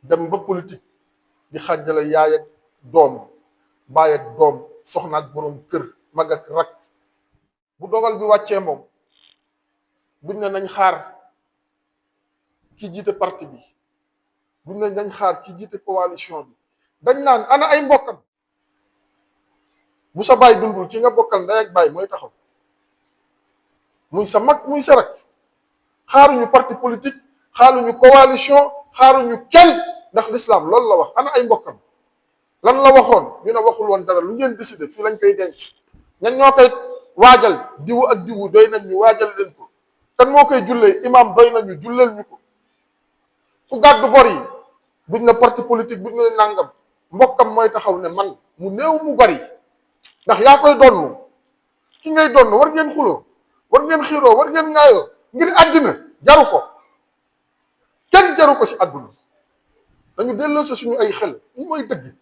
dem ba politique di xàjjale yaay ak doom baay ak doom soxna ak borom kër mag ak rak bu dogal bi wàccee moom buñ ne nañ xaar ki jiite parti bi buñ ne nañ xaar ki jiite coalition bi dañ naan ana ay mbokkam bu sa baay dundul ki nga bokkal ndey ak baay mooy taxaw muy sa mag muy sa rak xaaruñu parti politique xaaruñu coalition xaaruñu kenn ndax l'islam loolu la wax ana ay mbokkam lan la waxoon ñu ne waxul woon dara lu ngeen décider fii lañ koy denc ñan ñoo koy waajal diwu ak diwu doy nañ ñu waajal leen ko kan moo koy jullee imam doy nañu julleel ñu ko ku gàddu bor yi buñ na parti politique buñ ne nàngam mbokkam mooy taxaw ne man mu néew mu bari ndax yaa koy donnu ki ngay donn war ngeen xuloo war ngeen xiiroo war ngeen ŋaayoo ngir àddina jaru ko kenn jaru ko ci àdduna dañu delloo sa suñu ay xel li mooy dëgg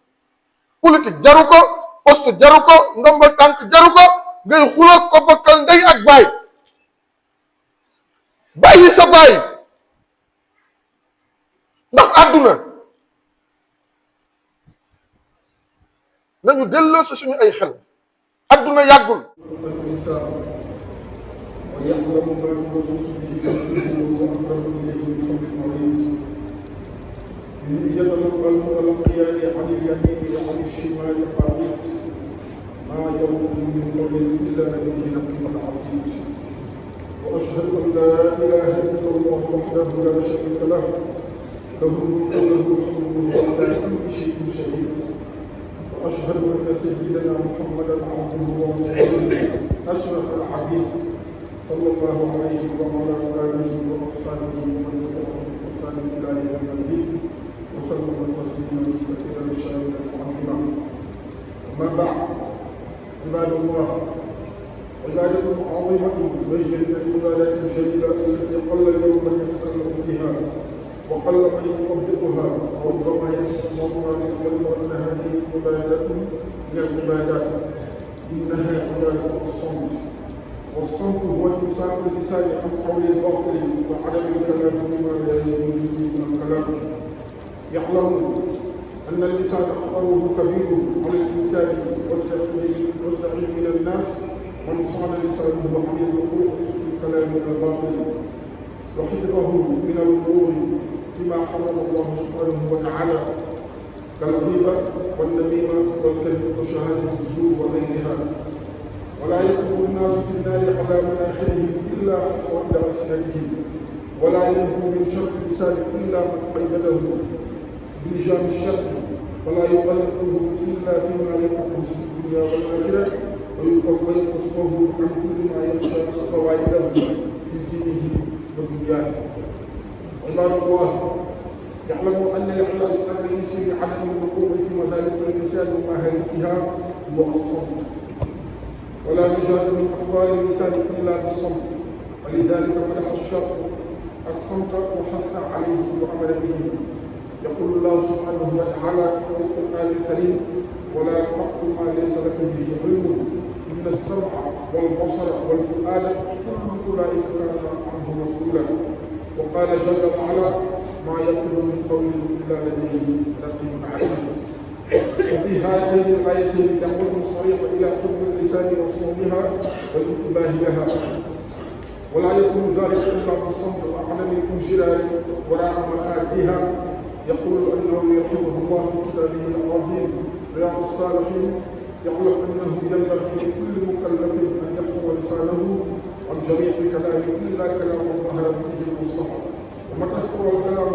politique jaru ko poste jaru ko ndombal tànk jaru ko ngay xuloo ko bokkal ndey ak baay bàyyi sa baay ndax àdduna nañu delloo sa suñu ay xel àdduna yàggul ويعلم ما توسوس به نفسه وأقرب إليه من حبل الوريد إذ يتلقى المتلقيان عن اليمين وعن الشمال قعيد ما يلقي من قول إلا لديه رقيب عتيد وأشهد أن لا إله إلا الله وحده لا شريك له له الملك وله الحمد وهو على كل شيء شهيد وأشهد أن سيدنا محمدا عبده ورسوله أشرف العبيد صلى الله عليه وعلى آله وأصحابه ومن تبعهم بإحسان إلى يوم الدين وسلم تسليما كثيرا شاملا عظيما. أما بعد عباد الله عبادة عظيمة وهي من العبادات الجليلة التي قل اليوم من يتكلم فيها وقل من يطبقها وربما يستحضرنا للعلم أن هذه عبادة من العبادات إنها عبادة الصمت والصمت هو إمساك اللسان عن قول الباطل وعدم الكلام فيما لا يجوز فيه من الكلام. يعلم أن اللسان خطره كبير على الإنسان والسعيد من الناس من صان لسانه عن الوقوع في الكلام الباطل وحفظه من الأمور فيما حرم الله سبحانه وتعالى كالغيبة والنميمة والكذب وشهادة الزور وغيرها. ولا يكون الناس في النار على مناخرهم إلا حصائد ألسنتهم ولا ينجو من شر اللسان إلا من قيده بلجام الشر فلا يغلقه إلا فيما يقعه في الدنيا والآخرة ويكفه عن كل ما يخشى فوائده في دينه ودنياه. عباد الله يعلموا أن العلاج الرئيسي لعدم الوقوع في مزالق اللسان ومهالكها هو الصمت ولا نجاة من أخبار اللسان إلا بالصمت فلذلك مدح الشرع الصمت وحث عليه وعمل به. يقول الله سبحانه وتعالى في القرآن الكريم ولا تقف ما ليس لك به علم إن السمع والبصر والفؤاد كل أولئك كان عنه مسؤولا. وقال جل وعلا ما يلفظ من قول إلا لديه رقيب عتيد. وفي هاتين الآيتين دعوة صريحة إلى حفظ اللسان وصونها والانتباه لها ولا يكون ذلك إلا بالصمت وعدم الانجلال وراء مخازيها. يقول النووي رحمه الله في كتابه العظيم رياض الصالحين يعلم أنه ينبغي لكل مكلف أن يحفظ لسانه عن جميع الكلام إلا كلام ظهر فيه المصلحة ومن أسكر الكلام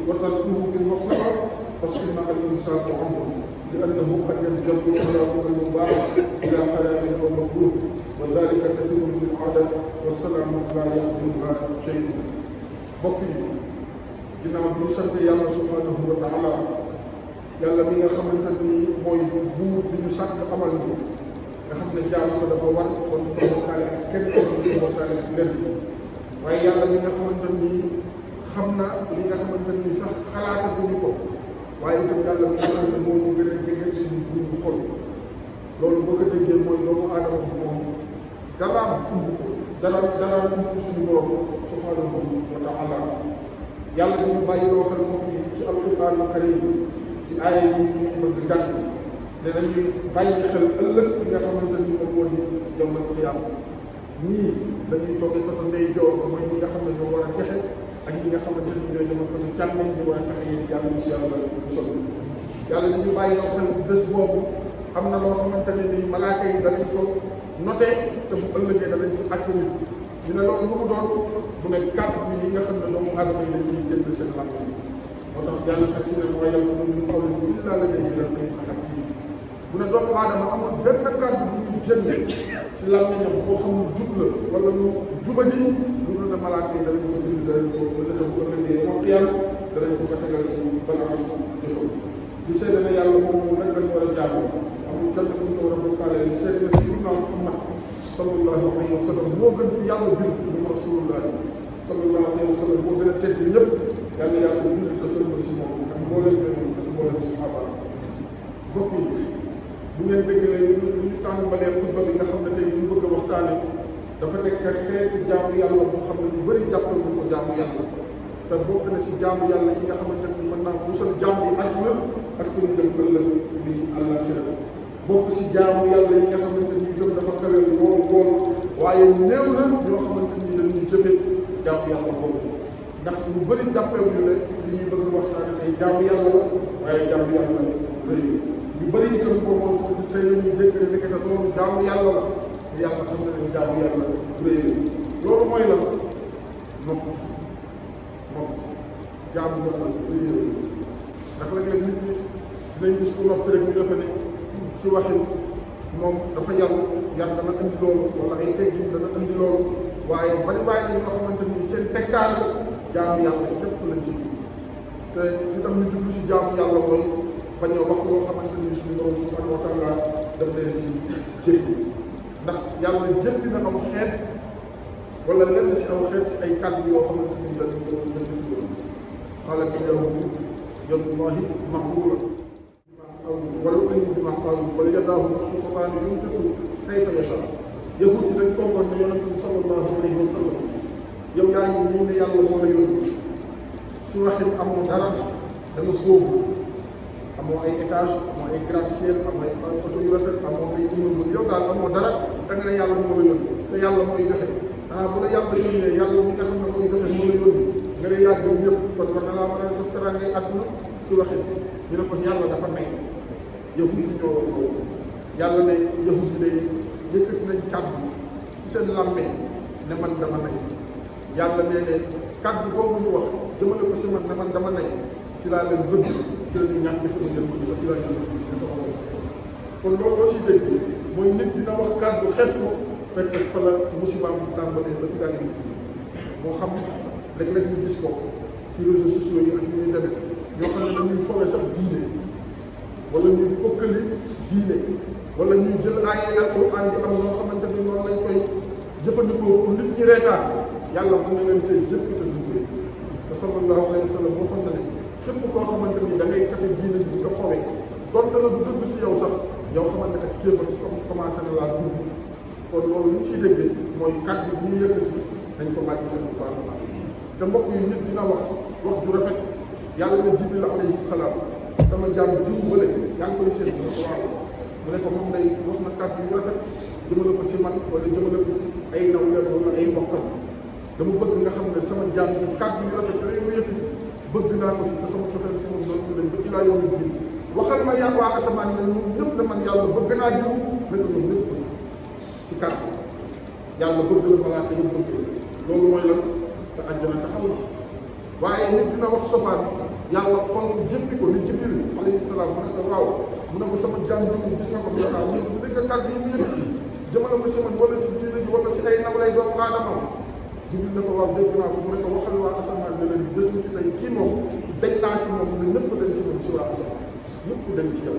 وتركه في المصلحة فصنع الإنسان عنه لأنه قد ينجر كلامه المباح إلى حلال ومكروه وذلك كثير في العادة والسلام لا يقبلها شيء. بقي ginnaaw bi ñu sant yàlla subhanahu wa taala yàlla mi nga xamante ni mooy buur bi ñu sàkk amal bi nga xam ne jaam ko dafa war kon ko bokkaale ak kenn ko bokkaale ak lenn waaye yàlla mi nga xamante ni xam na li nga xamante ni sax xalaata duñu ko waaye itam yàlla mi nga xam ne moo ñu gën a jege suñu buubu xol loolu boo ko déggee mooy doomu aadama bi moom daraam umb ko daraam umb suñu borom subhanahu wa taala. yàlla dañu bàyyi loo xel mbokk yi ci alquraanu karim si aaya yi ñuy bëgg jàng ne dañuy bàyyi xel ëllëg li nga xamante ni moom moo di yawmal qiyaama ñii dañuy toogee côté ndeyjoor mooy ñi nga xam ne ñoo war a texe ak ñi nga xamante ni ñooy dama ko ne càmmeñ ñi war a taxe yéen yàlla ñu si yàlla sol yàlla ni ñu bàyyi loo xel bés boobu am na loo xamante ne ni malaaka yi danañ ko noté te bu ëllëgee danañ si àtt nit ñu ne loolu lu mu doon mu ne kàddu yi nga xam ne doomu aadama yi dañ koy jënd seen làmp yi moo tax yàlla tax si ne mooy yàlla fa min qawlin illaa ladayhi raqiibun atiid bu ne doomu aadama amul benn kàddu bu ñuy jënd si làmmiñam boo xam ne jub la wala lu jubadi lu dul ne malaaka yi danañ ko bind danañ ko lëtam bu ëllëgee moom yàlla danañ ko tegal si balance jëfam di seede ne yàlla moom rek lañ war a jaamu amul kenn ku ñu ko war a bokkaale di seede ne sayyidina Muhammad sallallahu alayhi wa sallam moo gën ku yàlla bind moom rasulullah sallallahu alayhi wa sallam moo gën a tedd ñëpp yàlla yàlla julli te sëlmal si moom ak mbooleem ñoom ak mbooleem saxaaba mbokk yi bu ngeen déglee ñu tàmbalee xutba bi nga xam ne tey ñu bëgg a waxtaane dafa nekk xeetu jaamu yàlla boo xam ne ñu bëri jàppal ñu ko jaamu yàlla te bokk na si jaamu yàlla yi nga xamante ni mën naa musal jaam yi àdduna ak fu ñu dem ëllëg di àllaaxira bokk si jaamu yàlla yi nga xamante ni itam dafa kawe lool waaye néew na ñoo xamante ni dañuy jëfe jaamu yàlla boobu ndax ñu bëri jàppewuñu ne li ñuy bëgg waxtaane tey jaamu yàlla la waaye jaamu yàlla rëy ñu bëri itam boo moom tey la ñuy dégg ne nekkata loolu jaamu yàlla la yàlla xam na ne jaamu yàlla rëy loolu mooy la nopp jaamu yàlla rëy ndax léeg-léeg nit ñi dinañ gis ku noppi rek ñu defe ne si waxin moom dafa yàlla yàlla dana andi loolu wala ay teggin dana andi loolu waaye bari bàyyi nañ ñoo xamante ni seen tekkaar jaamu yàlla képp lañ si jublu te li tax ñu jublu si jaamu yàlla mooy bañ a wax loo xamante ni suñu borom subhanahu wa taala daf leen si jëppi ndax yàlla jëppi na aw xeet wala lenn si aw xeet si ay kàddu yoo xamante ni dañ ko tuddal qaalat al-yahuudu yadullaahi magluula wala u'minu bimaa qaalu bal yadaahu mabsuutataani yunfiqu kayfa yashaa yahud yi dañ toogoon ne yonent bi sallallahu alayhi wa sallam yow yaa ngi nii ne yàlla moo la yónni si waxin amoo dara da nga foofu amoo ay étage amoo ay gratte-ciel amoo ay oto yu rafet amoo ay immeuble yow daal amoo dara da nga ne yàlla moo la yónni te yàlla mooy joxe bu la yàlla yónnee yàlla mi nga xam ne mooy joxe moo la yónni nga ne yaa gëm ñëpp kon war na laa mën a jox teraangay àdduna si waxin ñu ne ko yàlla dafa nay yahud yi ñoo wax loolu yàlla ne yahud yi day yëkkati nañ kàddu si seen làmmeñ ne man dama nay yàlla nee ne kàddu boobu ñu wax jëmale ko si man ne man dama nay si laa leen rëdd si la ñu ñàkk sama jëmm di ko ci la ñu kon loolu aussi dégg mooy nit dina wax kàddu xeet ko fekk fa la musibaam bu tàmbalee ba idaa yi moo xam léeg-léeg ñu gis ko si réseaux sociaux yi ak ñuy demee ñoo xam ne dañuy fowe sax diine wala ñuy kokkali diine wala ñuy jël ay alquran di am loo xamante ni noonu lañ koy jëfandikoo pour nit ñi reetaan yàlla mën na leen seen jëpp te duñ koy te sallallahu alayhi wa sallam waxoon na ne képp koo xamante ni da ngay kafe diine bi di ko fowee donte la du dugg si yow sax yow xamante ak kéefar commencé na laa dugg kon loolu li ñu siy déggee mooy kàddu bi ñu yëkkati dañ ko bàyyi xel bu baax a baax te mbokk yi nit dina wax ju rafet yàlla ne Jibril alayhi salaam sama jàmm jiw bële yaa ngi koy seet mu ne ko waaw mu ne ko moom day wax na kàddu yu rafet jëmale ko si man wala jëmale ko si ay nawleem wala ay mbokkam dama bëgg nga xam ne sama jàmm bi kàddu yu rafet yooyu mu yëkkati bëgg naa ko si te sama cofeel sama doon lañ ba ilaa yawmi diin waxal ma yàlla waa asamaan ne ñun ñëpp ne man yàlla bëgg naa jiw ne ko ñoom ñëpp si kàddu yàlla bëgg la malaaka yëpp bëgg loolu mooy lan sa àjjana taxaw na waaye nit dina wax sofaan yàlla xol ko jéppi ko ni Jibril alayhi salaam mu ne ko waaw mu ne ko sama jàmm bi gis nga ko mu ne ko dégg nga kàddu yi mu yëkkati jëmale ko si man wala si diine ji wala si ay nawlay doomu aadama Jibril ne ko waaw dégg naa ko mu ne ko waxal waa asamaan ne leen bés ni ci tey kii moom dañ naa si moom ne ñëpp dañ si moom si waa asamaan ñëpp dañ si yow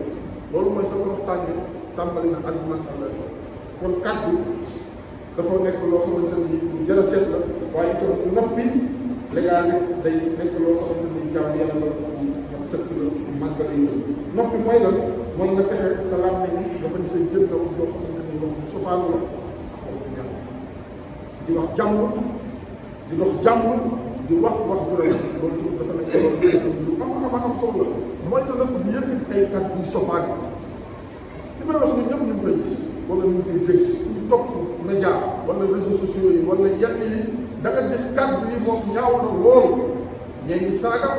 loolu mooy sa torox tànge tàmbali na àdduna ak àllaaxira kon kàddu dafa nekk loo xamante ni lu jar a seet la waaye itam noppi légal day nekk loo xamante ni jàmm yàlla la man sëkk la màgg lay ñëw noppi mooy lan mooy nga fexe sa làmmiñ nga bañ say jëm nga wax joo xamante ni wax bu sofaanu la wax du yàlla di wax jàmm di dox jàmm di wax bu rafet loolu dafa nekk lu am am solo la mooy que nag di yëkkati ay kàddu yu sofaan li may wax ñun ñëpp ñu ngi koy gis wala ñu ngi koy dégg suñu topp média wala réseaux sociaux yi wala yenn yi da nga gis kàddu yi moom ñaaw na lool ñee ngi saaga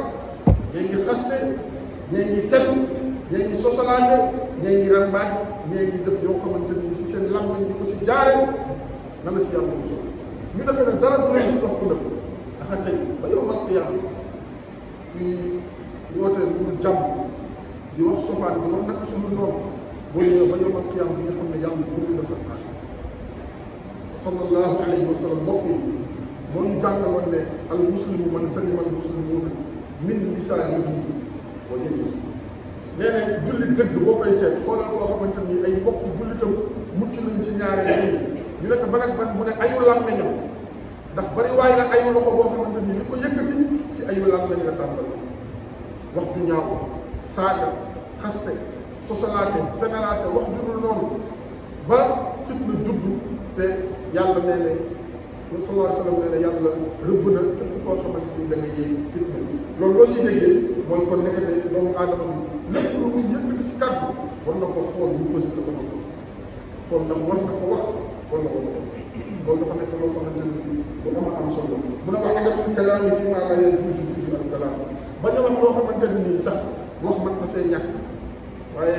ñee ngi xaste ñee ngi fen ñee ngi sosalaate ñee ngi rambaaj ñee ngi def yoo xamante ni si seen lam nañ di ko si jaare na la si yàlla mu solo ñu defee ne dara du leen si topp nag dafa tey ba yow mag yàlla ñuy wooteel lu jàmm di wax sofaan di wax naka suñu noonu boo ñëwee ba yow mag yàlla bi nga xam ne yàlla julli la sa taal sallallahu alayhi wa sallam mbokk yi moo ñu jàngaloon ne al muslimu man salima al muslimuuna min lisaanihi wa yadihi nee na jullit dëgg boo koy seet xoolal koo xamante ni ay mbokk jullitam mucc nañ ci ñaari yi ñu ne ko ban ak ban mu ne ayu làmmiñam ndax bari waaye nag ayu loxo boo xamante ni li ko yëkkati ci ayu làmmiñ la tàmbali wax ju ñaaw saaga xaste sosalaate fenalaate wax ju dul noonu ba fitna juddu te yàlla nee ne sallallahu alayhi wa sallam nee na yàlla rëbb na képp koo xamante ni da nga yéey fitna loolu loo siy déggee mooy kon nekkate doomu aadama bi lépp lu muy yëkkati si kàddu war na ko xool bu positif ko na ko xool ndax war na ko wax war na ko loolu dafa nekk loo xamante ni bu am solo mu ne wax adamul kalaami fii maa laa yajuuzu fiihi al kalaam bañ a wax loo xamante ni sax wax mën na see ñàkk waaye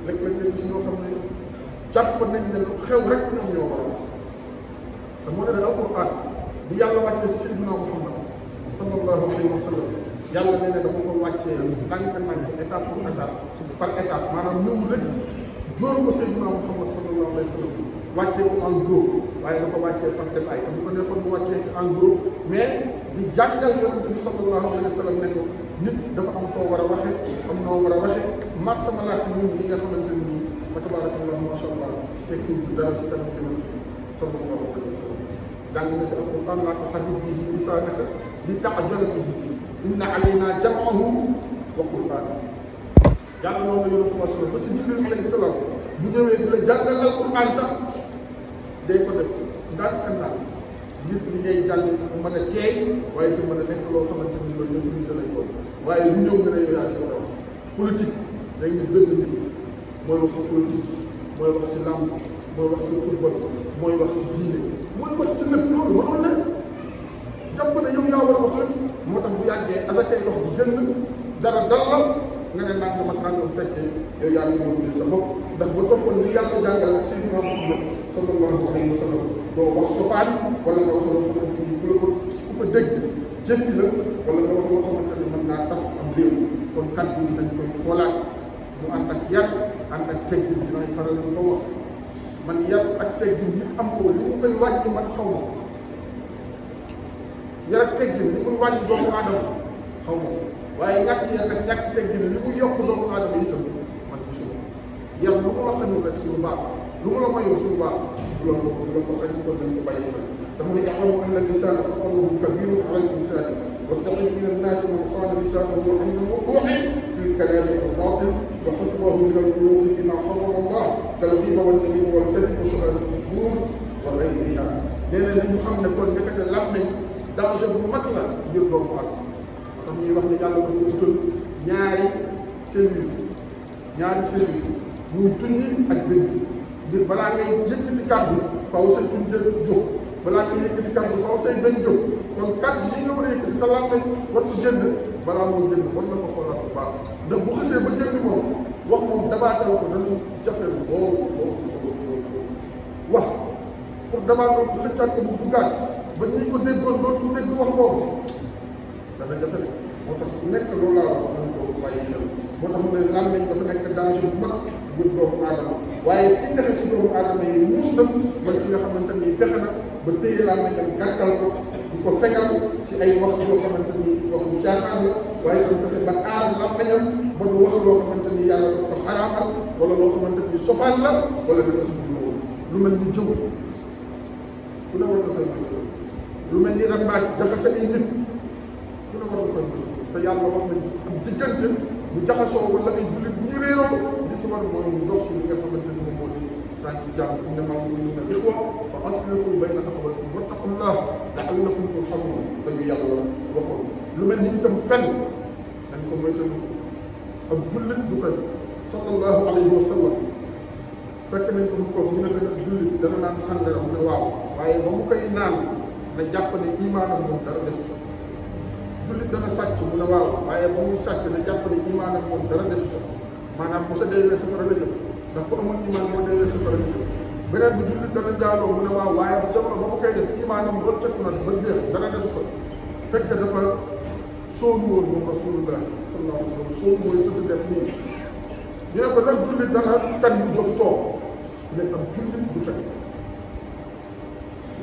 léeg-léeg nga gis ñoo xam ne jàpp nañ ne lu xew rek ñoom ñoo war a wax te moo ne alquran bi yàlla wàccee si Seydina Muhammad sallallahu alayhi wa sallam yàlla nee na dama ko wàccee ndànk-ndànk étape par étape maanaam ñëw rek jóor ko Seydina Muhammad sallallahu alayhi wa sallam wàccee ko en gros waaye da ko wàccee par détail dama ko defoon mu wàccee ko en gros mais di jàngal yonent bi sallallahu alayhi wa sallam ne ko nit dafa am foo war a waxe am noo war a waxe massamalaat ñun ñi nga xamante ni nii fa tabarakallah ma sha allah tekki dara si kanam yonent bi sallallahu alayhi wa sallam jàng na si alquran laa tuharrik bihi lisaanaka li ta'jala bihi inna alayna jam'ahu wa qur'aanahu yàlla noonu la yonent sallallahu alayhi wa sallam ba si Jibril alayhi salaam bu ñëwee di la jàngal alquran sax day ko def ndànk-ndànk nit ñi ngay jàng mën a teey waaye du mën a nekk loo xamante ni loolu maîtriser lay doon waaye lu ñëw nga ne yow yaa si war a wax politique day gis benn nit mooy wax si politique mooy wax si làmb mooy wax si football mooy wax si diine mooy wax si lépp loolu mënul ne jàpp ne yow yaa war a wax lépp moo tax bu yàggee asakay wax di jënd dara dal la nga ne nangam ak nangam fekkee yow yaa ngi ñëw sa bopp ndax ba toppoon li yàlla jàngal ak Seydina Muhammad sallallahu alayhi wa sallam doo wax sofaan wala nga wax loo xamante ni ku ko dégg jéppi la wala nga wax loo xamante ni mën naa tas am réew kon kàddu yi dañ koy xoolaat mu ànd ak yar ànd ak teggin dinañ faral di ko wax man yar ak teggin nit am ko li mu koy wàññi man xaw ma yar ak teggin li muy wàññi doomu aadama xaw ma waaye ñàkk yar ak ñàkk teggin li muy yokk doomu aadama itam man gisuma yar lu mu la xañul rek si lu baax lu mu la mayul si lu baax loolu la ko xañ kon nañ ko bàyyi xel dama ne i'lamu anna lisaana xataruhu kabirun ala al-insaani واستعين من الناس من صان لسانه عن الوقوع في الكلام الباطل وحفظه من الوقوع فيما حرم الله كالغيبه والنميم والكذب وشهاده الزور وغيرها. nee na ñu xam ne kon nekkate làmmiñ danger bu mag la ngir doomu aadama tax ñuy wax ne yàlla dafa ko tudd ñaari cellule muy tuñi ak bëñ ngir balaa ngay yëkkati kàddu faaw say tuñ jóg balaa ngay yëkkati kàddu faaw say bëñ jóg kon kàddu yi nga war a yëkkati sa làmmiñ war ko jënd balaa moo jënd war na ko xoolaat bu baax ndax bu xasee ba jënd moom wax moom dabaatal ko dañu jafe loolu wax pour dabaatal ko xëccaat ko bu duggaat ba ñi ko déggoon dootu ko dégg wax boobu dana jafe ne moo tax nekk loolu laa wax dañ ko bàyyi xel moo tax mu ne làmmiñ dafa nekk danger bu mag ngir doomu aadama waaye fi dexe si doomu aadama yi muus na mooy ki nga xamante ni fexe na ba téye làmmiñam gàttal ko di ko fegal si ay wax yoo xamante ni waxu caaxaan la waaye dafa fexe ba aar làmmiñam ba du wax loo xamante ni yàlla daf ko xaraamal wala loo xamante ni sofaan la wala dina suñu loolu lu mel ni jëw ku ne war na koy moytu lu mel ni rambaaj jaxase ay nit ku ne war na koy moytu te yàlla wax nañ am diggante bu jaxasoo wala ay jullit bu ñu réeroo li si war mooy mu dox si li nga xamante ni moom moo di tànk jàmm innamal mu'minuuna ixwa fa aslihu bayna axawaykum wattaqullah la'allakum turhamuun dañu yàlla waxoon lu mel ni itam fenn dañ ko moytandiku ab jullit du fen sallallahu alayhi wa sallam fekk nañ ko mu toog ñu ne ko def jullit dana naan sàngara mu ne waaw waaye ba mu koy naan na jàpp ne imaanam moom dara desu sa jullit dana sàcc mu ne waaw waaye ba muy sàcc na jàpp ne imaanam moom dara desu sa maanaam bu sa deewee safara la jëm ndax ku amul imaan moo deewee safara la jëm beneen bi jullit dana jaaloo mu ne waaw waaye bu jamono ba mu koy def imaanam rocceeku na ba jeex dara desu sa fekk dafa sóobu woon moom rasulullah sallallahu alayhi wa sallam sóobu mooy tudd def nii ñu ne ko ndax jullit dana fen bu jóg toog ne am jullit du fen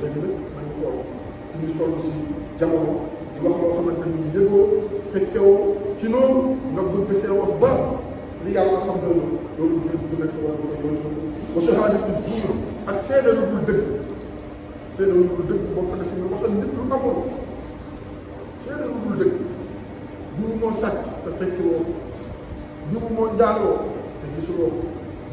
léegi nag nañu xool fi ñu toll si jamono di wax loo xamante ni yëgoo fekkewoo ci noonu nga bëgg see wax ba li yàlla xam na loolu jullit bu nekk war na ko yoon wa shahadatu zuur ak seede lu dul dëgg seede lu dul dëgg bokk na si nga waxal nit lu amul seede lu dul dëgg diw moo sàcc te fekkewoo ko diw moo njaaloo te gisuloo ko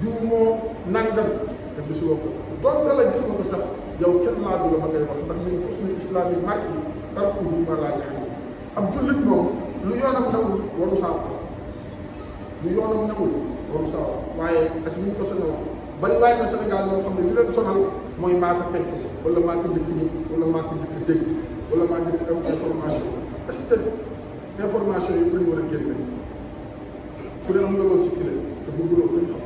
diw moo nàngam te gisuloo ko donte la gis nga ko sax yow kenn laaju la ma ngay wax ndax min husni islaami mar'i tarkuhu maa laa ya'ni ab jullit moom lu yoonam newul waru saa wax lu yoonam newul waru saa wax waaye ak ni ñu ko sañ a wax bari waaye na Sénégal moo xam ne li leen sonal mooy maa ko fekk wala maa ko njëkk ñëpp wala maa ko njëkk dégg wala maa njëkk am information est-ce que information yi dañu war a génne ku ne am nga loo circulé te bëgguloo ko xam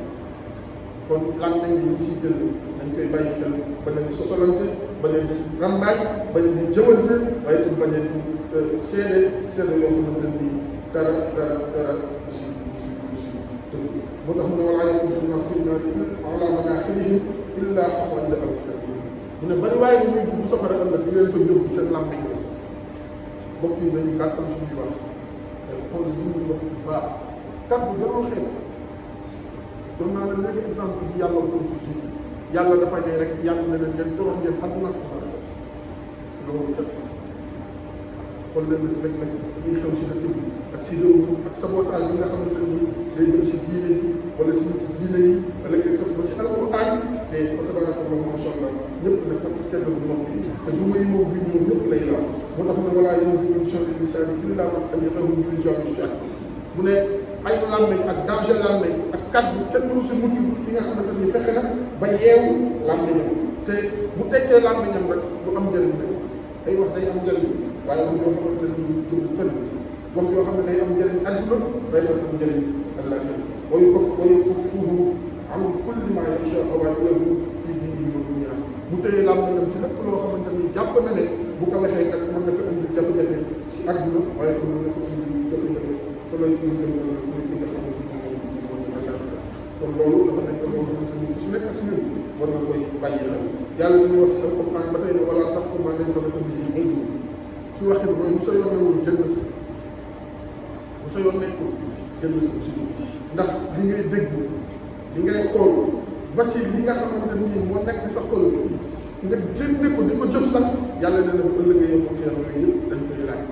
kon lan nañ ni ñu siy jël dañ koy bàyyi xel bañ a di sosolante bañ a di rambaay bañ a di jëwante waaye itam bañ a di seede yoo xamante ni dara du si tënk moo tax mu ne wala yaqulu nasirna ala manaxirihim illa xasaida alsinatihim mu ne bari waaye ni muy dugg safara ëllëg di leen fa yóbbu seen làmmiñ mbokk yi nañu gàttal suñuy wax te xool li ñuy wax bu baax kàddu jarul xeet doon naa la léegi exemple bi yàlla ko ci suuf yàlla dafa ne rek yàlla na leen ngeen torox ngeen àdduna ak xaar si loolu jot kon leen rek nag liy xew si dëkk bi ak si réew mi ak sabotage yi nga xamante ni day jëm si diine yi wala si nit diine yi wala ngeen sax ba si alquran te fa tabaraka Allah masha Allah ñëpp nag tam kenn du noppi te du may moom bi ñoom ñëpp lay laal moo tax mu ne walaa yanju min sharri lisaani illa man ayyadahu bi lijaami shaq mu ne ay làmmeñ ak danger làmmeñ ak kàddu kenn mënu si mucc ki nga xamante ni fexe na ba yeewu làmmeñam te bu tekkee làmmeñam rek du am njëriñ lay wax ay wax day am njëriñ waaye wax yoo xamante ni jëmul fenn wax yoo xam ne day am njëriñ àdduna day am njëriñ àllaaxira ويكفه عن كل ما يخشى أوائله في دينه ودنياه bu téye làmmiñam si lépp loo xamante ni jàpp na ne bu ko waxee kat mën na ko indi jafe-jafe si àdduna waaye ko mën na ko indi jafe-jafe te lay indi muy fi nga xamante ni moom kon loolu dafa nekk loo xamante ni su nekk si ñun war na koy bàyyi xel yàlla dañuy wax si alquran ba tey ne wala taqfu maa laysa laka bihi ilm si waxin mooy bu sa yoon newul jënd si bu sa yoon nekkul jënd si aussi ndax li ngay dégg li ngay xool ba si li nga xamante ni moo nekk sa xol nga génne ko di ko jëf sax yàlla nee na bu ëllëgee yow ak yàlla yooyu yëpp dañ koy laaj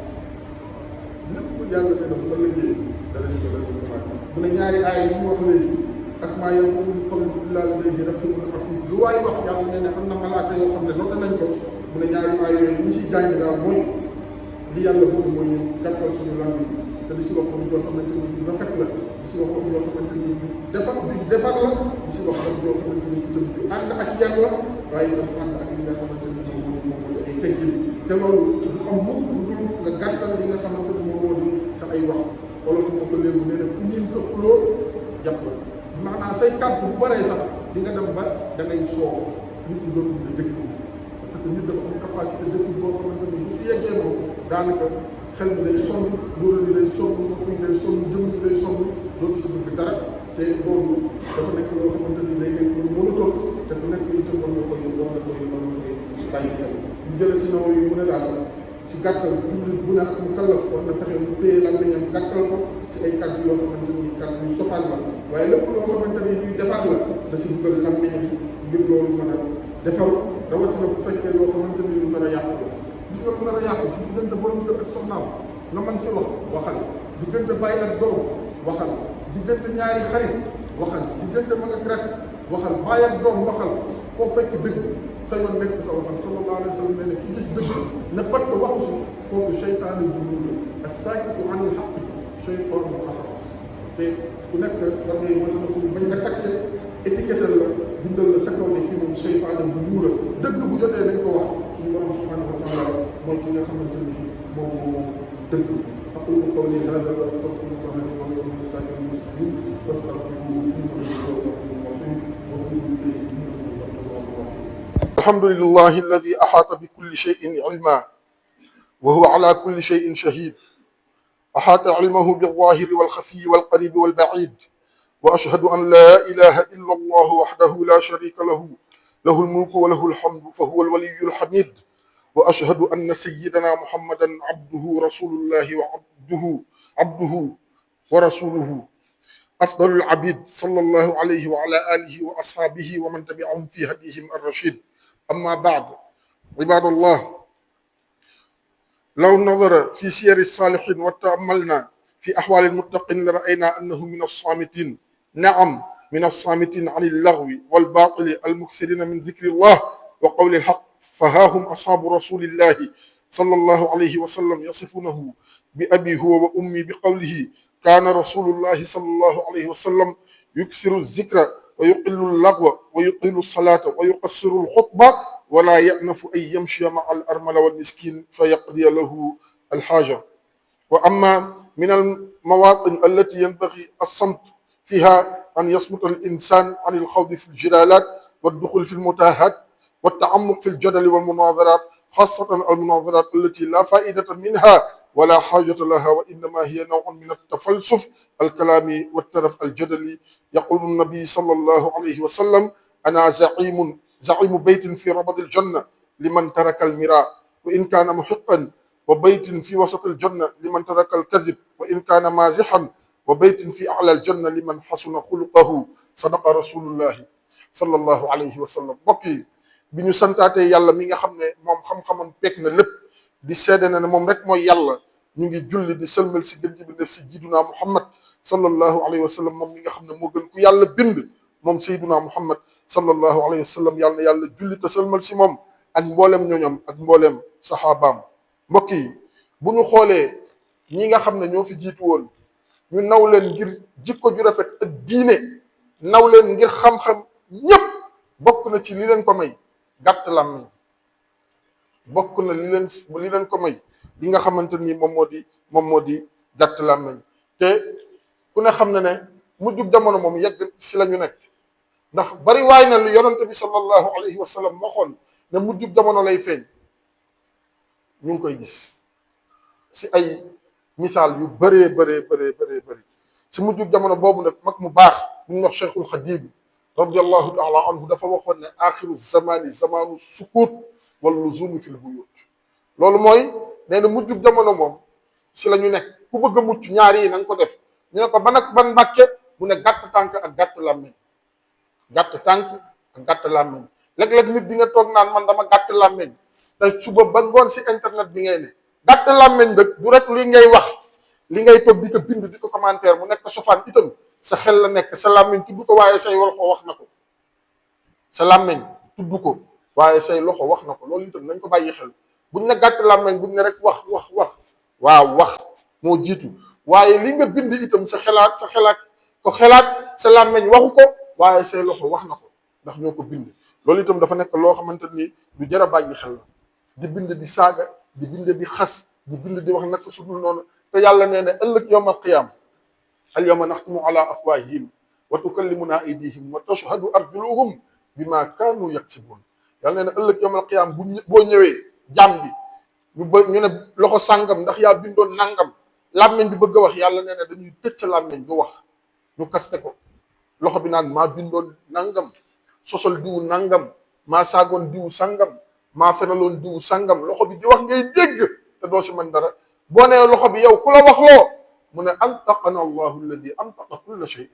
lépp yàlla nee na bu ëllëgee danañ ko laaj mu ne ñaari aay yi mu wax léegi ak maa yow foofu ñu toll illaa ladayhi raqiibun atiid lu waay wax yàlla nee na am na malaaka yoo xam ne noté nañ ko mu ne ñaari aay yooyu ñu siy jàng daal mooy li yàlla bëgg mooy ñu gàttal suñu làmmiñ te di si wax wax joo xamante ni du rafet la di si wax wax joo xamante ni du defar la di si wax wax joo xamante ni du ànd ak yàlla waaye itam ànd ak li nga xamante ni moom moo di ay teggin te loolu du am mukk lu dul nga gàttal li nga xamante ni moom moo di sa ay wax wala fu ma ko léegi nee na ku niin sa xuloo jàpp la maanaam say kàddu bu baree sax di nga dem ba da ngay soof nit ñi dootul la dëkk parce que nit dafa am capacité dëkk boo xamante ni bu si yeggee moom daanaka xel bi day sonn loolu bi day sonn bopp bi day sonn jëm bi day sonn dootu si bëgg dara te boobu dafa nekk loo xamante ni day nekk lu mën a toll te bu nekk itam war nga koy bàyyi xel ñu jële si naw yi mu ne daal si gàttal jullit bu ne ak mu kallaf war na fexe mu téye làmmiñam gàttal ko si ay kàddu yoo xamante ni kàddu yu sofaan la waaye lépp loo xamante ni ñuy defar la da si dugal làmmiñam ngir loolu mën a defar rawatina bu fekkee loo xamante ni lu nar a yàqu la gis nga lu nar a yàqu su diggante borom kër ak soxnaam nga mën si wax waxal diggante bàyyi ak doom waxal diggante ñaari xarit waxal diggante mag ak rak waxal bàyyi ak doom waxal foo fekk dëgg sa yoon nekk sa waxal sallallahu alayhi wa sallam nee na ki gis dëgg ne pat ko waxu si kooku seytaane bu ñuul as-saakitu anil haqqi seytaan mu axras te ku nekk war ngay moytandiku bañ nga taxe étiquetal la bindal la sa kaw ne kii moom seytaan bu ñuula dëgg bu jotee nañ ko wax suñu borom subhanahu wa taala mooy ki nga xamante ni moom moo dëgg aqulu qawli hada wa astaghfirullah li wa lakum li saa'iril muslimin fastaghfiruhu innahu huwal ghafurur rahim wa tubu ilayhi innahu huwat tawwabur rahim. alhamdulillahi alladi ahaata bi kulli shay'in ilma wa huwa ala kulli shay'in shahid أحاط علمه بالظاهر والخفي والقريب والبعيد وأشهد أن لا إله إلا الله وحده لا شريك له له الملك وله الحمد فهو الولي الحميد وأشهد أن سيدنا محمدا عبده رسول الله عبده ورسوله أفضل العبيد صلى الله عليه وعلى آله وأصحابه ومن تبعهم في هديهم الرشيد أما بعد عباد الله لو نظر في سير الصالحين وتأملنا في أحوال المتقين لرأينا أنه من الصامتين نعم من الصامتين عن اللغو والباطل المكثرين من ذكر الله وقول الحق فها هم أصحاب رسول الله صلى الله عليه وسلم يصفونه بأبي هو وأمي بقوله كان رسول الله صلى الله عليه وسلم يكثر الذكر ويقل اللغو ويطيل الصلاة ويقصر الخطبة ولا يأنف أن يمشي مع الأرمل والمسكين فيقضي له الحاجة. وأما من المواطن التي ينبغي الصمت فيها أن يصمت الإنسان عن الخوض في الجدالات والدخول في المتاهات والتعمق في الجدل والمناظرات خاصة المناظرات التي لا فائدة منها ولا حاجة لها وإنما هي نوع من التفلسف الكلامي والترف الجدلي. يقول النبي صلى الله عليه وسلم أنا زعيم بيت في ربض الجنة لمن ترك المراء وإن كان محقا وبيت في وسط الجنة لمن ترك الكذب وإن كان مازحا وبيت في أعلى الجنة لمن حسن خلقه صدق رسول الله صلى الله عليه وسلم. mbokk yi bi ñu santaatee yàlla mi nga xam ne moom xam-xamam peeg na lépp di seede na ne moom rek mooy yàlla ñu ngi julli di sëlmal si gën ji bi def si jiiduna Muhammad sallallahu alayhi wa sallam moom mi nga xam ne moo gën ku yàlla bind moom sayduna Muhammad sallallahu alayhi wa sallam yàlla na yàlla julli te sëlmal si moom ak mboolem ñooñam ak mboolem saxaabaam. mbokk yi bu ñu xoolee ñi nga xam ne ñoo fi jiitu woon ñu naw leen ngir jikko ju rafet ak diine naw leen ngir xam-xam ñépp bokk na ci li leen ko may gàtt làmmiñ bokk na li leen ko may li nga xamante ni moom moo di gàtt làmmiñ te ku ne xam na ne mujjug jamono moom yegg si la ñu nekk ndax bari waay na lu yonante bi sallallahu alayhi wa sallam waxoon ne mujjug jamono lay feeñ ñu ngi koy gis si ay misaal yu bëree bëri si mujjug jamono boobu nag mag mu baax bu ñu wax Cheikhul Xadim radiallahu taala anhu dafa waxoon ne axiru zamani zamanu sukut wal luzumi fil buyut. loolu mooy nee na mujjug jamono moom si la ñu nekk ku bëgg a mucc ñaar yi na nga ko def ñu ne ko ban mbàkke mu ne gàtt tànk ak gàtt làmmiñ léeg-léeg nit di nga toog naan man dama gàtt làmmiñ te suba ba ngoon si internet bi ngay ne gàtt làmmiñ dëgg du rek li ngay wax li ngay toog di ko bind di ko commentaire mu nekk sofaan itam sa xel la nekk sa làmmiñ tudd ko waaye say loxo wax na ko sa làmmiñ tudd ko waaye say loxo wax na ko loolu itam nañ ko bàyyi xel buñ ne gàtt làmmiñ buñ ne rek wax waaw wax moo jiitu waaye li nga bind itam sa xelaat sa làmmiñ waxu ko waaye say loxo wax na ko ndax ñoo ko bind. loolu itam dafa nekk loo xamante ni lu jar a bàyyi xel la di bind di saaga di bind di xas di bind di wax naka sudul noonu te yàlla nee na ëllëg yawma alqiyaama al yawma naxtimu ala afwaahihim wa tukallimuna aydihim wa tashhadu arjuluhum bima kaanu yaksibuun. yàlla nee na ëllëg yawma alqiyaama boo ñëwee jàmm bi ñu ne loxo sàngam ndax yaa bindoon nangam làmmeñ bi bëgg a wax yàlla nee na dañuy tëj sa làmmeñ du wax ñu kaste ko loxo bi naan maa bindoon nangam sosol diwu nangam maa saagoon diwu sangam maa fenaloon diwu sangam loxo bi di wax ngay dégg te doo si mën dara boo nee loxo bi yow ku la wax loo mu ne antaqana allahu alladi antaqa kulla shay'in.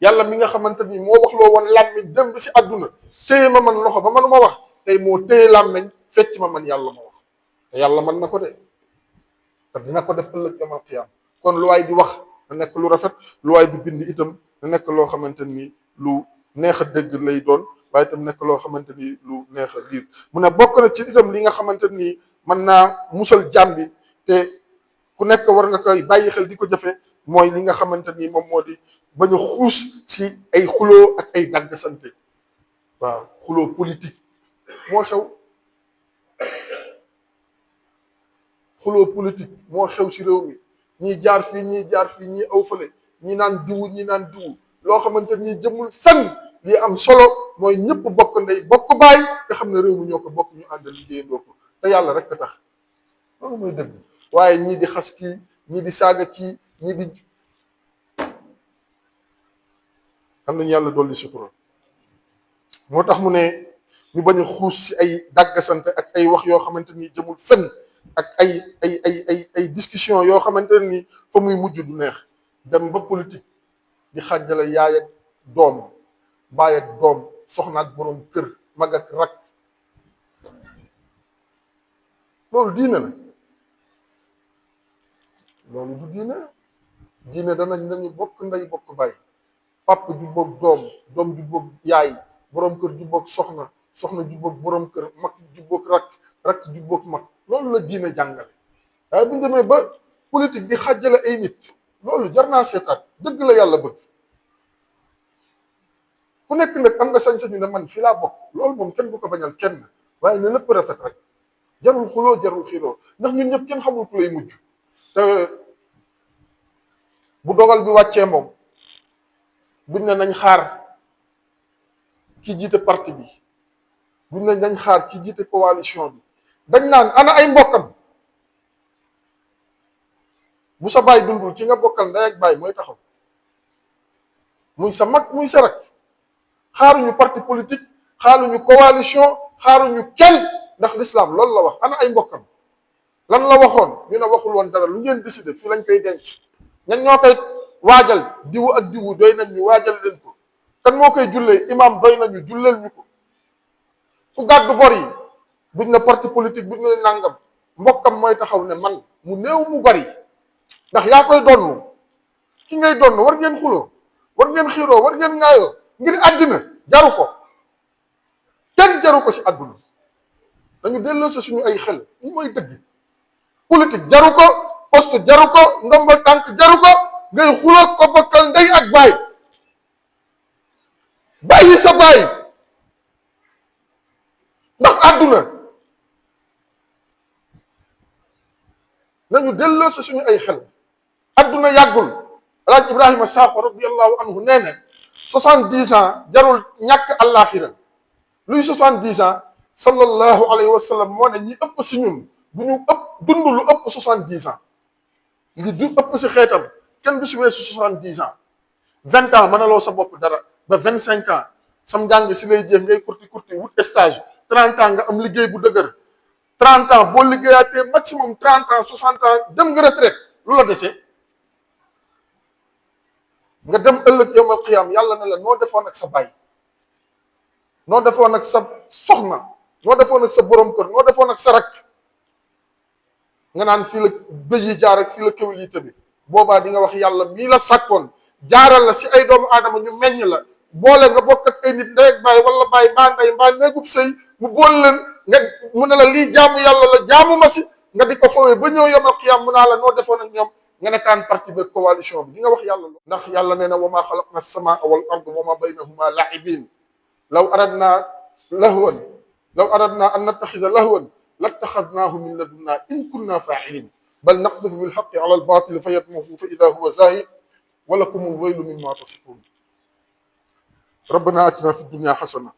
yàlla mi nga xamante ni moo wax loo woon làmmeñ dem bi si àdduna téye ma man loxo ba manuma wax tey moo téye làmmeñ fecc ma man yàlla ma wax te yàlla mën na ko de te dina ko def ëllëg yawmal qiyaama. kon lu waay di wax na nekk lu rafet lu waay di bind itam na nekk loo xamante ni lu neex a dégg lay doon waaye itam nekk loo xamante ni lu neex a liir. mu ne bokk na ci itam li nga xamante ni mën naa musal jàmm bi te ku nekk war nga koy bàyyi xel di ko jëfe mooy li nga xamante ni moom moo di bañ a xuus si ay xuloo ak ay dagg sante. waaw xuloo politique moo xew. xuloo politique moo xew si réew mi ñii jaar fii ñii jaar fii ñii aw fële ñii naan diwu ñii naan diwu loo xamante ni jëmul fenn. lii am solo mooy ñëpp bokk ndey bokk baay te xam ne réew mi ñoo ko bokk ñu ànd liggéeyandoo ko te yàlla rek a tax loolu mooy dëgg. waaye ñii di xas kii ñii di saaga kii ñii di am nañu yàlla dolli sutura. moo tax mu ne ñu bañ a xuus si ay dàggasante ak ay wax yoo xamante ni jëmul fenn ak ay discussion yoo xamante ni fa muy mujj du neex dem ba politique di xàjjale yaay ak doom baay ak doom soxna ak boroom kër mag ak rak loolu diine la. loolu du diine danañ nañu bokk ndey bokk baay papa ju boog doom doom ju boog yaay boroom kër ju boog soxna soxna ju boog boroom kër mag ju boog rak ju boog mag loolu la diine jàngale. waaye bu ñu demee ba politique di xàjjale ay nit loolu jar naa seetaat dëgg la yàlla bëgg. ku nekk nag am nga sañ-sañu ne man fii laa bokk loolu moom kenn bu ko bañal kenn waaye ne lépp rafet rek jarul xuloo jarul xiiroo ndax ñun ñëpp kenn xamul ku lay mujj. te bu dogal bi wàccee moom buñ ne nañ xaar ki jiite parti bi buñ ne nañ xaar ki jiite coalition bi dañ naan ana ay mbokkam. bu sa baay dundul ki nga bokkal ndey ak baay mooy taxaw muy sa mag muy sa rak. xaaruñu parti politique xaaruñu coalition xaaruñu kenn ndax l'islam loolu la wax ana ay mbokkam. lan la waxoon ñu ne waxul woon dara lu ngeen décider fii lañ koy denc. ñan ñoo koy waajal diwu ak diwu doy nañ ñu waajal leen ko. kan moo koy jullee imam doy nañu julleel ñu ko. ku gàddu bor yi buñ ne parti politique buñ ne nangam mbokkam mooy taxaw ne man mu néew mu bari ndax yaa koy donn ki ngay donn war ngeen xuloo war ngeen xiiroo war ngeen ŋaayoo ngir àddina jaru ko kenn jaru ko si àdduna dañu delloo sa suñu ay xel ñu mooy dëgg. politique jaru ko poste jaru ko ndombal tànk jaru ko ngay xuloo ko bokkal ndey ak baay bàyyi sa baay ndax àdduna. nañu delloo sa suñu ay xel àdduna yàggul. alaaj Ibrahima Sakho radiyallahu anhu nee na 70 ans jarul ñàkk àllaaxira luy 70 ans sallallahu alayhi wa sallam moo ne ñi ëpp si ñun bu ñu ëpp dund lu ëpp 70 ans li du ëpp si xeetam kenn du si weesu 70 ans 20 ans mënaloo sa bopp dara ba 25 ans sam njàng si lay jéem ngay kurti wut stage 30 ans nga am liggéey bu dëgër 30 ans boo liggéeyaatee maximum 30 ans 60 ans dem nga retraite lu la dese nga dem ëllëg yawmal qiyaam yàlla ne la noo defoon ak sa baay noo defoon ak sa soxna noo defoon ak sa borom kër noo defoon ak sa rak nga naan fii la bëj yi jaar ak fii la kéwél yi tëbi boobaa di nga wax yàlla mii la sàkkoon jaaral la si ay doomu aadama ñu meññ la boole nga bokk ak ay nit ndey ak baay wala baay mbaa ndey mbaa néegub sëy mu boole leen nga mu ne la lii jaamu yàlla la jaamu ma si nga di ko fowee ba ñëw yawmal qiyaam mu naa la noo defoon ak ñoom nga nekkaan parti ba coalition bi di nga wax yàlla lo ndax yàlla nee na wa maa xalaqna as-samaa wal arda wa maa baynahuma la'ibin law aradna an nattaxida lahwan lattaxadnaahu min ladunnaa in kunna faa'iliin bal naqdifu bil haqqi ala al baatili fa yadmaguhu fa idaa huwa zaahiq wa lakumul waylu mimmaa tasifuun ربنا آتنا في الدنيا حسنة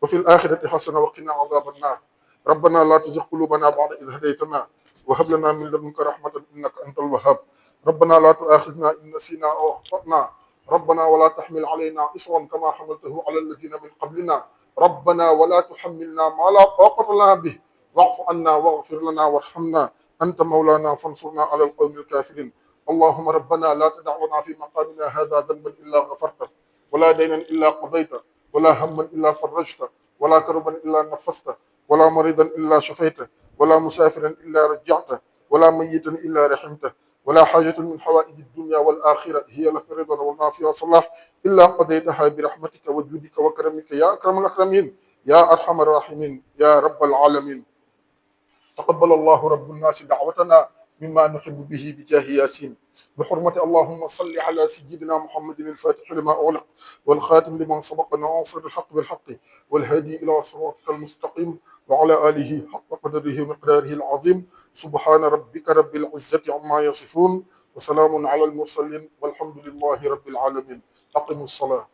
وفي الآخرة حسنة وقنا عذاب النار ربنا لا تزغ قلوبنا بعد إذ هديتنا وهب لنا من لدنك رحمة إنك أنت الوهاب ربنا لا تؤاخذنا إن نسينا أو أخطأنا ربنا ولا تحمل علينا إصرا كما حملته على الذين من قبلنا ربنا ولا تحملنا ما لا طاقة لنا به واعف عنا واغفر لنا وارحمنا أنت مولانا فانصرنا على القوم الكافرين اللهم ربنا لا تدع لنا في مقامنا هذا ذنبا إلا غفرته ولا دينا إلا قضيته ولا هما إلا فرجته ولا كربا إلا نفسته ولا مريضا إلا شفيته ولا مسافرا إلا رجعته ولا ميتا إلا رحمته ولا حاجة من حوائج الدنيا والآخرة هي لك رضا ولنا فيها صلاح إلا قضيتها برحمتك وجودك وكرمك يا أكرم الأكرمين يا أرحم الراحمين يا رب العالمين تقبل الله رب الناس دعوتنا مما نحب به بجاه ياسين بحرمة اللهم صل على سيدنا محمد الفاتح لما أغلق والخاتم لما سبق ناصر الحق بالحق والهادي إلى صراطك المستقيم وعلى آله حق قدره ومقداره العظيم سبحان ربك رب العزة عما يصفون وسلام على المرسلين والحمد لله رب العالمين. أقيموا الصلاة.